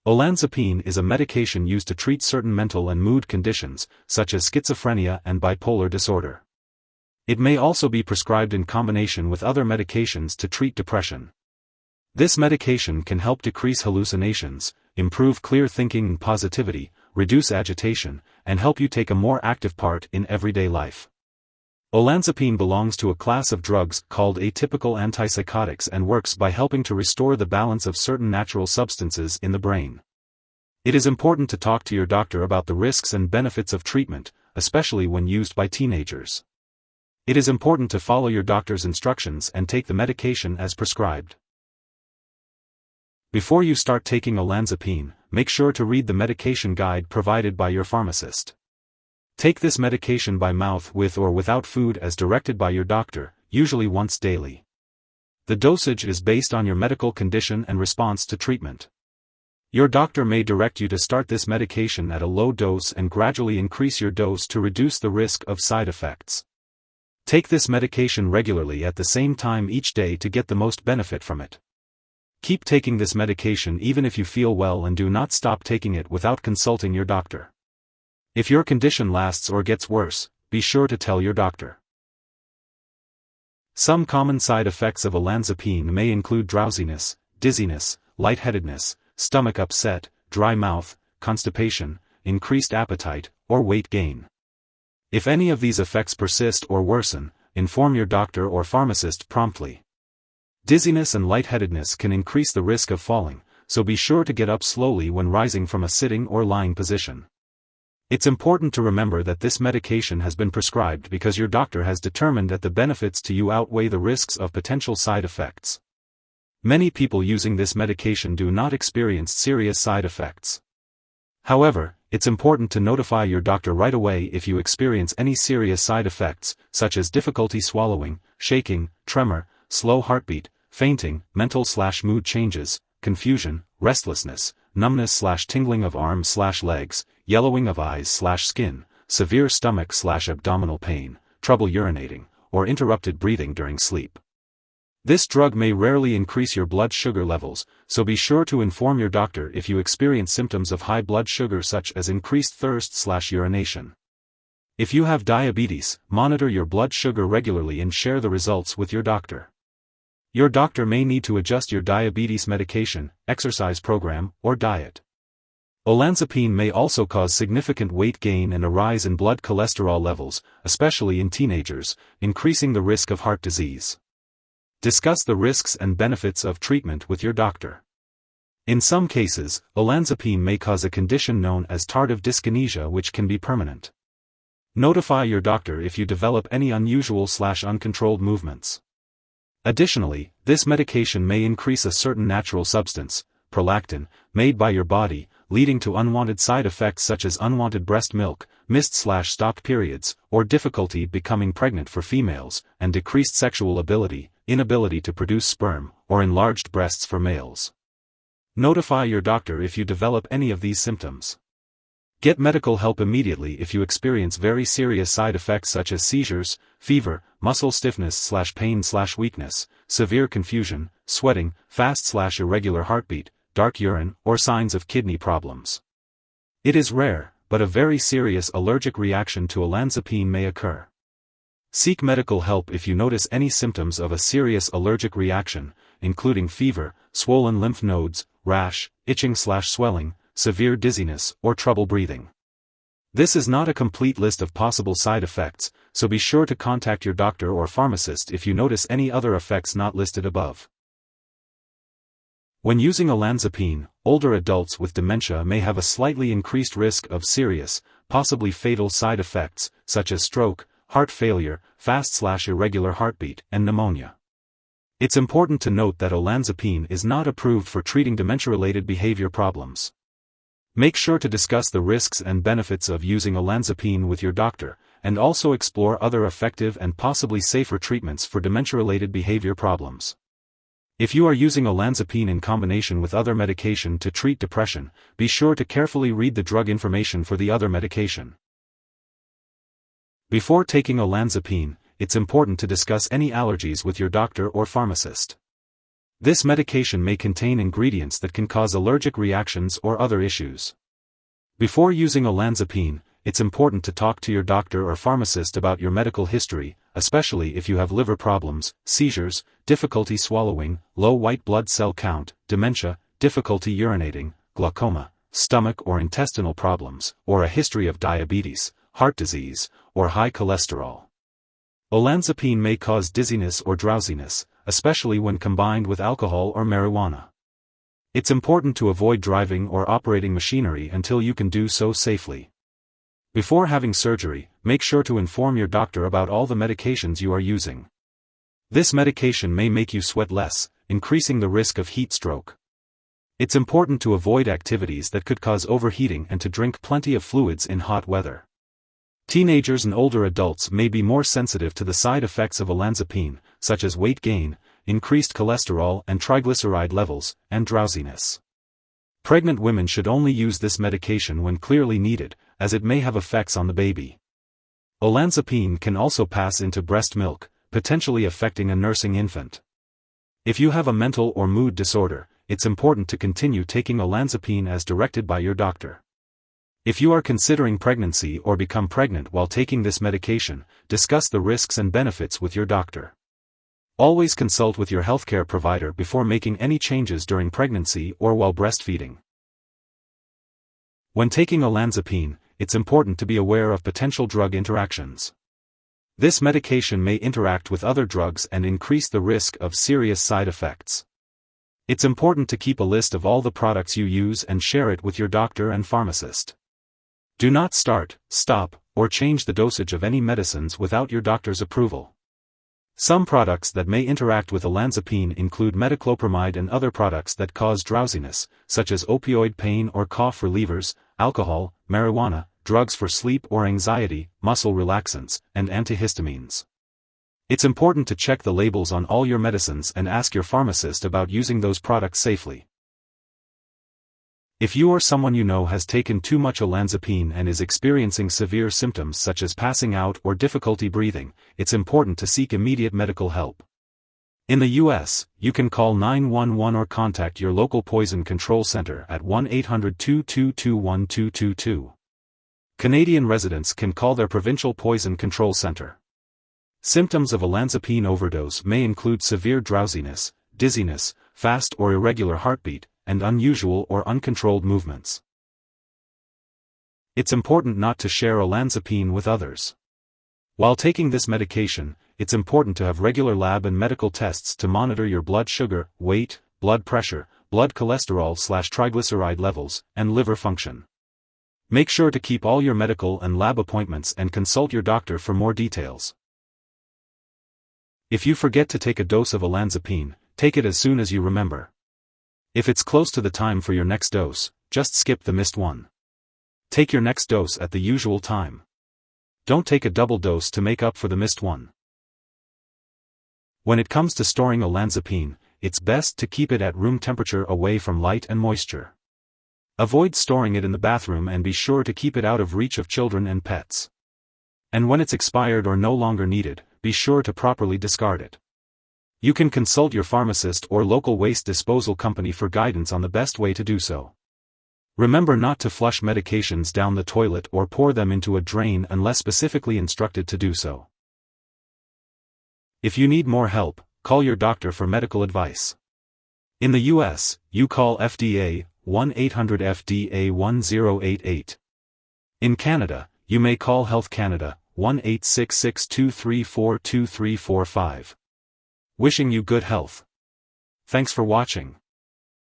Olanzapine is a medication used to treat certain mental and mood conditions, such as schizophrenia and bipolar disorder. It may also be prescribed in combination with other medications to treat depression. This medication can help decrease hallucinations, improve clear thinking and positivity, reduce agitation, and help you take a more active part in everyday life. Olanzapine belongs to a class of drugs called atypical antipsychotics and works by helping to restore the balance of certain natural substances in the brain. It is important to talk to your doctor about the risks and benefits of treatment, especially when used by teenagers. It is important to follow your doctor's instructions and take the medication as prescribed. Before you start taking olanzapine, make sure to read the medication guide provided by your pharmacist. Take this medication by mouth with or without food as directed by your doctor, usually once daily. The dosage is based on your medical condition and response to treatment. Your doctor may direct you to start this medication at a low dose and gradually increase your dose to reduce the risk of side effects. Take this medication regularly at the same time each day to get the most benefit from it. Keep taking this medication even if you feel well and do not stop taking it without consulting your doctor. If your condition lasts or gets worse, be sure to tell your doctor. Some common side effects of olanzapine may include drowsiness, dizziness, lightheadedness, stomach upset, dry mouth, constipation, increased appetite, or weight gain. If any of these effects persist or worsen, inform your doctor or pharmacist promptly. Dizziness and lightheadedness can increase the risk of falling, so be sure to get up slowly when rising from a sitting or lying position. It's important to remember that this medication has been prescribed because your doctor has determined that the benefits to you outweigh the risks of potential side effects. Many people using this medication do not experience serious side effects. However, it's important to notify your doctor right away if you experience any serious side effects, such as difficulty swallowing, shaking, tremor, slow heartbeat, fainting, mental/mood changes, confusion, restlessness, numbness/tingling of arms/legs, yellowing of eyes/skin, severe stomach/abdominal pain, trouble urinating, or interrupted breathing during sleep. This drug may rarely increase your blood sugar levels, so be sure to inform your doctor if you experience symptoms of high blood sugar such as increased thirst/urination. If you have diabetes, monitor your blood sugar regularly and share the results with your doctor. Your doctor may need to adjust your diabetes medication, exercise program, or diet. Olanzapine may also cause significant weight gain and a rise in blood cholesterol levels, especially in teenagers, increasing the risk of heart disease. Discuss the risks and benefits of treatment with your doctor. In some cases, olanzapine may cause a condition known as tardive dyskinesia which can be permanent. Notify your doctor if you develop any unusual/uncontrolled movements. Additionally, this medication may increase a certain natural substance, prolactin, made by your body, leading to unwanted side effects such as unwanted breast milk, missed/stopped periods, or difficulty becoming pregnant for females, and decreased sexual ability, inability to produce sperm, or enlarged breasts for males. Notify your doctor if you develop any of these symptoms. Get medical help immediately if you experience very serious side effects such as seizures, fever, muscle stiffness/pain/weakness, severe confusion, sweating, fast/irregular heartbeat, dark urine, or signs of kidney problems. It is rare, but a very serious allergic reaction to olanzapine may occur. Seek medical help if you notice any symptoms of a serious allergic reaction, including fever, swollen lymph nodes, rash, itching/swelling, severe dizziness, or trouble breathing. This is not a complete list of possible side effects, so be sure to contact your doctor or pharmacist if you notice any other effects not listed above. When using olanzapine, older adults with dementia may have a slightly increased risk of serious, possibly fatal side effects, such as stroke, heart failure, fast/irregular heartbeat, and pneumonia. It's important to note that olanzapine is not approved for treating dementia-related behavior problems. Make sure to discuss the risks and benefits of using olanzapine with your doctor, and also explore other effective and possibly safer treatments for dementia-related behavior problems. If you are using olanzapine in combination with other medication to treat depression, be sure to carefully read the drug information for the other medication. Before taking olanzapine, it's important to discuss any allergies with your doctor or pharmacist. This medication may contain ingredients that can cause allergic reactions or other issues. Before using olanzapine, it's important to talk to your doctor or pharmacist about your medical history, especially if you have liver problems, seizures, difficulty swallowing, low white blood cell count, dementia, difficulty urinating, glaucoma, stomach or intestinal problems, or a history of diabetes, heart disease, or high cholesterol. Olanzapine may cause dizziness or drowsiness, especially when combined with alcohol or marijuana. It's important to avoid driving or operating machinery until you can do so safely. Before having surgery, make sure to inform your doctor about all the medications you are using. This medication may make you sweat less, increasing the risk of heat stroke. It's important to avoid activities that could cause overheating and to drink plenty of fluids in hot weather. Teenagers and older adults may be more sensitive to the side effects of olanzapine, such as weight gain, increased cholesterol and triglyceride levels, and drowsiness. Pregnant women should only use this medication when clearly needed, as it may have effects on the baby. Olanzapine can also pass into breast milk, potentially affecting a nursing infant. If you have a mental or mood disorder, it's important to continue taking olanzapine as directed by your doctor. If you are considering pregnancy or become pregnant while taking this medication, discuss the risks and benefits with your doctor. Always consult with your healthcare provider before making any changes during pregnancy or while breastfeeding. When taking olanzapine, it's important to be aware of potential drug interactions. This medication may interact with other drugs and increase the risk of serious side effects. It's important to keep a list of all the products you use and share it with your doctor and pharmacist. Do not start, stop, or change the dosage of any medicines without your doctor's approval. Some products that may interact with olanzapine include metoclopramide and other products that cause drowsiness, such as opioid pain or cough relievers, alcohol, marijuana, drugs for sleep or anxiety, muscle relaxants, and antihistamines. It's important to check the labels on all your medicines and ask your pharmacist about using those products safely. If you or someone you know has taken too much olanzapine and is experiencing severe symptoms such as passing out or difficulty breathing, it's important to seek immediate medical help. In the U.S., you can call 911 or contact your local poison control center at 1-800-222-1222. Canadian residents can call their provincial poison control center. Symptoms of olanzapine overdose may include severe drowsiness, dizziness, fast or irregular heartbeat, and unusual or uncontrolled movements. It's important not to share olanzapine with others. While taking this medication, it's important to have regular lab and medical tests to monitor your blood sugar, weight, blood pressure, blood cholesterol/triglyceride levels, and liver function. Make sure to keep all your medical and lab appointments and consult your doctor for more details. If you forget to take a dose of olanzapine, take it as soon as you remember. If it's close to the time for your next dose, just skip the missed one. Take your next dose at the usual time. Don't take a double dose to make up for the missed one. When it comes to storing olanzapine, it's best to keep it at room temperature away from light and moisture. Avoid storing it in the bathroom and be sure to keep it out of reach of children and pets. And when it's expired or no longer needed, be sure to properly discard it. You can consult your pharmacist or local waste disposal company for guidance on the best way to do so. Remember not to flush medications down the toilet or pour them into a drain unless specifically instructed to do so. If you need more help, call your doctor for medical advice. In the U.S., you call FDA, 1-800-FDA-1088. In Canada, you may call Health Canada, 1-866-234-2345. Wishing you good health. Thanks for watching.